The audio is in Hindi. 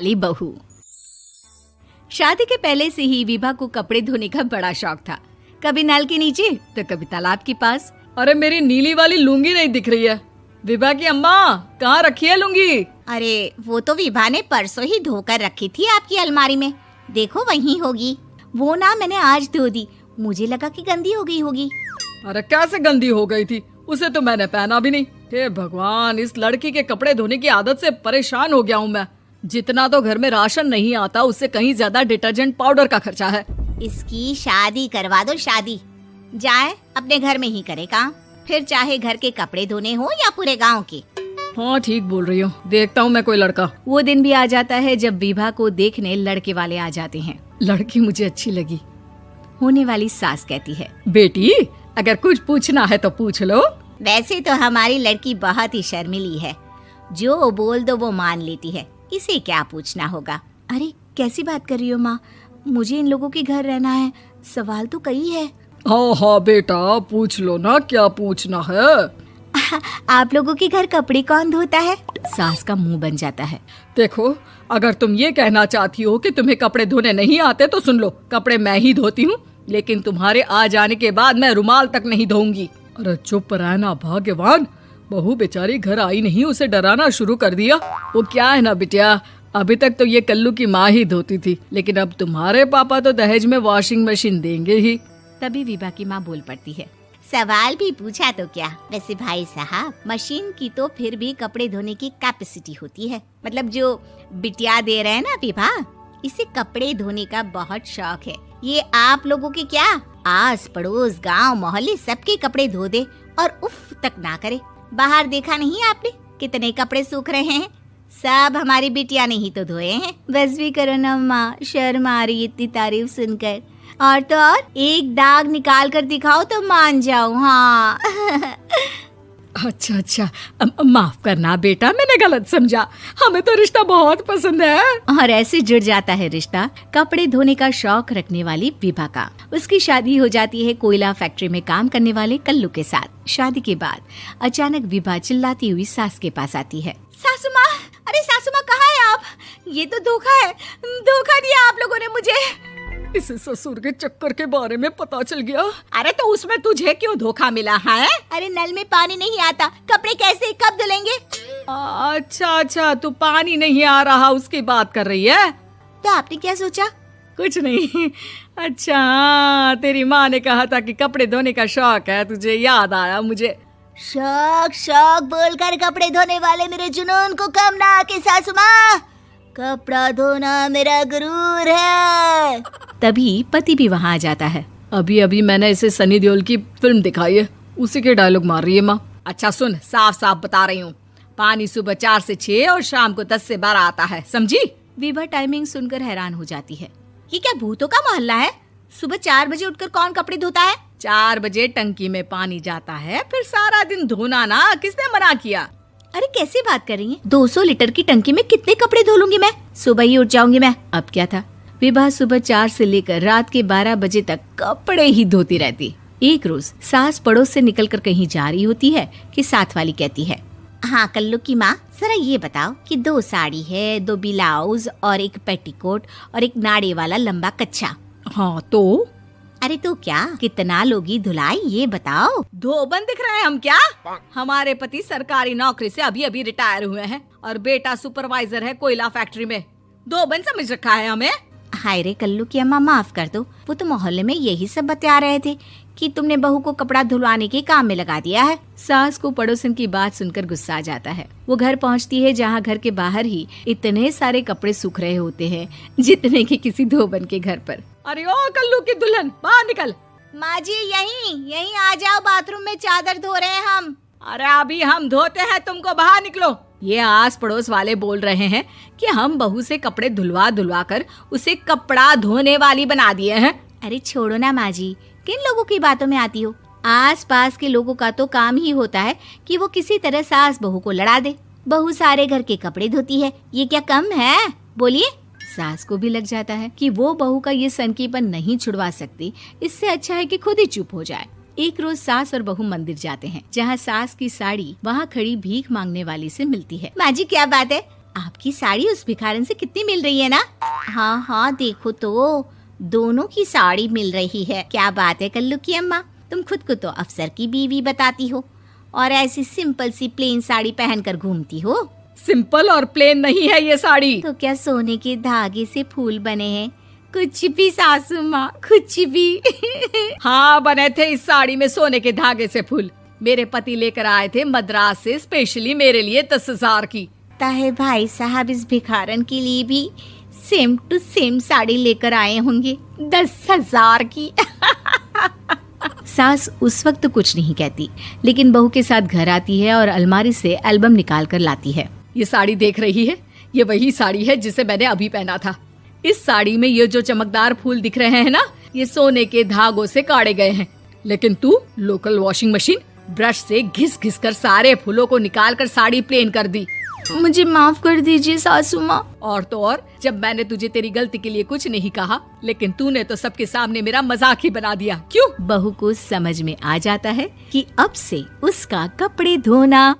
वाली बहू। शादी के पहले से ही विभा को कपड़े धोने का बड़ा शौक था। कभी नल के नीचे तो कभी तालाब के पास। अरे मेरी नीली वाली लुंगी नहीं दिख रही है। विभा की अम्मा, कहाँ रखी है लुंगी? अरे वो तो विभा ने परसों ही धोकर रखी थी आपकी अलमारी में, देखो वहीं होगी। वो ना मैंने आज धो दी, मुझे लगा कि गंदी हो गई होगी। अरे कैसे गंदी हो गई थी? उसे तो मैंने पहना भी नहीं। हे भगवान, इस लड़की के कपड़े धोने की आदत से परेशान हो गया हूँ मैं। जितना तो घर में राशन नहीं आता, उससे कहीं ज्यादा डिटर्जेंट पाउडर का खर्चा है। इसकी शादी करवा दो, शादी जाए अपने घर में ही करे काम, फिर चाहे घर के कपड़े धोने हो या पूरे गांव के। हाँ ठीक बोल रही हो, देखता हूँ मैं कोई लड़का। वो दिन भी आ जाता है जब विभा को देखने लड़के वाले आ जाते हैं। लड़की मुझे अच्छी लगी। होने वाली सास कहती है, बेटी अगर कुछ पूछना है तो पूछ लो। वैसे तो हमारी लड़की बहुत ही शर्मीली है, जो बोल दो वो मान लेती है, इसे क्या पूछना होगा। अरे कैसी बात कर रही हो माँ, मुझे इन लोगों के घर रहना है, सवाल तो कई है। हाँ हाँ बेटा, पूछ लो ना, क्या पूछना है। आप लोगों के घर कपड़े कौन धोता है? सास का मुंह बन जाता है। देखो, अगर तुम ये कहना चाहती हो कि तुम्हें कपड़े धोने नहीं आते तो सुन लो, कपड़े मैं ही धोती हूँ, लेकिन तुम्हारे आ जाने के बाद मैं रुमाल तक नहीं धोऊंगी। अरे चुप रहना भाग्यवान, बहू बेचारी घर आई नहीं, उसे डराना शुरू कर दिया। वो क्या है ना बिटिया, अभी तक तो ये कल्लू की माँ ही धोती थी, लेकिन अब तुम्हारे पापा तो दहेज में वॉशिंग मशीन देंगे ही। तभी विभा की माँ बोल पड़ती है, सवाल भी पूछा तो क्या। वैसे भाई साहब, मशीन की तो फिर भी कपड़े धोने की कैपेसिटी होती है। मतलब जो बिटिया दे रहे हैं ना विभा, इसे कपड़े धोने का बहुत शौक है। ये आप लोगों के क्या, आस पड़ोस गांव मोहल्ले सबके कपड़े धो दे और उफ तक ना करे। बाहर देखा नहीं आपने कितने कपड़े सूख रहे हैं, सब हमारी बिटिया ने ही तो धोए हैं। बस भी करो ना माँ, शर्म आ रही इतनी तारीफ सुनकर। और तो और एक दाग निकाल कर दिखाओ तो मान जाओ। हाँ अच्छा अच्छा, माफ करना बेटा, मैंने गलत समझा। हमें तो रिश्ता बहुत पसंद है। और ऐसे जुड़ जाता है रिश्ता कपड़े धोने का शौक रखने वाली विभा का। उसकी शादी हो जाती है कोयला फैक्ट्री में काम करने वाले कल्लू के साथ। शादी के बाद अचानक विभा चिल्लाती हुई सास के पास आती है। सासू माँ, अरे सासू माँ कहाँ है आप? ये तो धोखा है, धोखा दिया आप लोगों ने मुझे। इसे ससुर के चक्कर के बारे में पता चल गया। अरे तो उसमें तुझे क्यों धोखा मिला है? अरे नल में पानी नहीं आता, कपड़े कैसे कब धुलेंगे? अच्छा अच्छा, तू पानी नहीं आ रहा उसकी बात कर रही है। तो आपने क्या सोचा? कुछ नहीं। अच्छा, तेरी माँ ने कहा था कि कपड़े धोने का शौक है तुझे, याद आया मुझे। शौक शौक बोलकर कपड़े धोने वाले मेरे जुनून को कम ना आके सासू माँ, कपड़ा धोना मेरा गुरूर है। तभी पति भी वहाँ आ जाता है। अभी अभी मैंने इसे सनी देओल की फिल्म दिखाई है, उसी के डायलॉग मार रही है माँ। अच्छा सुन, साफ साफ बता रही हूँ, पानी सुबह 4 से 6 और शाम को 10 से 12 आता है, समझी? विभा टाइमिंग सुनकर हैरान हो जाती है। ये क्या भूतों का मोहल्ला है? सुबह 4 बजे उठकर कौन कपड़े धोता है? 4 बजे टंकी में पानी जाता है, फिर सारा दिन धोना ना, किसने मना किया? अरे कैसी बात कर रही हैं? 200 लीटर की टंकी में कितने कपड़े धो लूंगी मैं, सुबह ही उठ जाऊंगी मैं। अब क्या था, विभा सुबह 4 से लेकर रात के 12 बजे तक कपड़े ही धोती रहती। एक रोज सास पड़ोस से निकलकर कहीं जा रही होती है कि साथ वाली कहती है, हाँ कल्लू की माँ, जरा ये बताओ कि 2 साड़ी है, 2 ब्लाउज और एक पेटीकोट और एक नाड़े वाला लंबा कच्छा। हाँ तो? अरे तो क्या, कितना लोगी धुलाई ये बताओ। धोबन दिख रहे हैं हम क्या? हमारे पति सरकारी नौकरी से अभी अभी रिटायर हुए हैं और बेटा सुपरवाइजर है कोयला फैक्ट्री में। धोबन समझ रखा है हमें। हाय रे कल्लू की अम्मा, माफ कर दो, वो तो मोहल्ले में यही सब बता रहे थे कि तुमने बहू को कपड़ा धुलवाने के काम में लगा दिया है। सास को पड़ोसन की बात सुनकर गुस्सा आ जाता है। वो घर पहुंचती है जहां घर के बाहर ही इतने सारे कपड़े सूख रहे होते हैं जितने कि किसी धोबन के घर पर। अरे ओ कल्लू की दुल्हन, बाहर निकल। माँ जी यहीं आ जाओ, बाथरूम में चादर धो रहे हैं हम। अरे अभी हम धोते हैं, तुमको बाहर निकलो। ये आस पड़ोस वाले बोल रहे हैं कि हम बहू से कपड़े धुलवा कर उसे कपड़ा धोने वाली बना दिए हैं। अरे छोड़ो ना माँ जी, किन लोगों की बातों में आती हो? आस पास के लोगों का तो काम ही होता है कि वो किसी तरह सास बहू को लड़ा दे। बहू सारे घर के कपड़े धोती है, ये क्या कम है? बोलिए। सास को भी लग जाता है कि वो बहू का ये सनकीपन नहीं छुड़वा सकती, इससे अच्छा है कि खुद ही चुप हो जाए। एक रोज सास और बहू मंदिर जाते हैं, जहाँ सास की साड़ी वहाँ खड़ी भीख मांगने वाली से मिलती है। माँ जी क्या बात है, आपकी साड़ी उस भिखारन से कितनी मिल रही है ना? हाँ हाँ देखो तो, दोनों की साड़ी मिल रही है। क्या बात है कल्लू की अम्मा, तुम खुद को तो अफसर की बीवी बताती हो और ऐसी सिंपल सी प्लेन साड़ी पहनकर घूमती हो। सिंपल और प्लेन नहीं है ये साड़ी। तो क्या सोने के धागे से फूल बने हैं? कुछ भी सासू माँ, कुछ भी। हाँ बने थे इस साड़ी में सोने के धागे से फूल। मेरे पति लेकर आए थे मद्रास से स्पेशली मेरे लिए 10,000 की। ताहे भाई साहब इस भिखारन के लिए भी सेम टू सेम साड़ी लेकर आए होंगे 10,000 की। सास उस वक्त तो कुछ नहीं कहती, लेकिन बहू के साथ घर आती है और अलमारी से एल्बम निकाल कर लाती है। ये साड़ी देख रही है, ये वही साड़ी है जिसे मैंने अभी पहना था। इस साड़ी में ये जो चमकदार फूल दिख रहे हैं ना, ये सोने के धागों से काढ़े गए हैं। लेकिन तू लोकल वॉशिंग मशीन ब्रश से घिस घिस कर सारे फूलों को निकाल कर साड़ी प्लेन कर दी। मुझे माफ कर दीजिए सासू माँ। और तो और, जब मैंने तुझे तेरी गलती के लिए कुछ नहीं कहा, लेकिन तूने तो सबके सामने मेरा मजाक ही बना दिया। क्यों? बहू को समझ में आ जाता है कि अब से उसका कपड़े धोना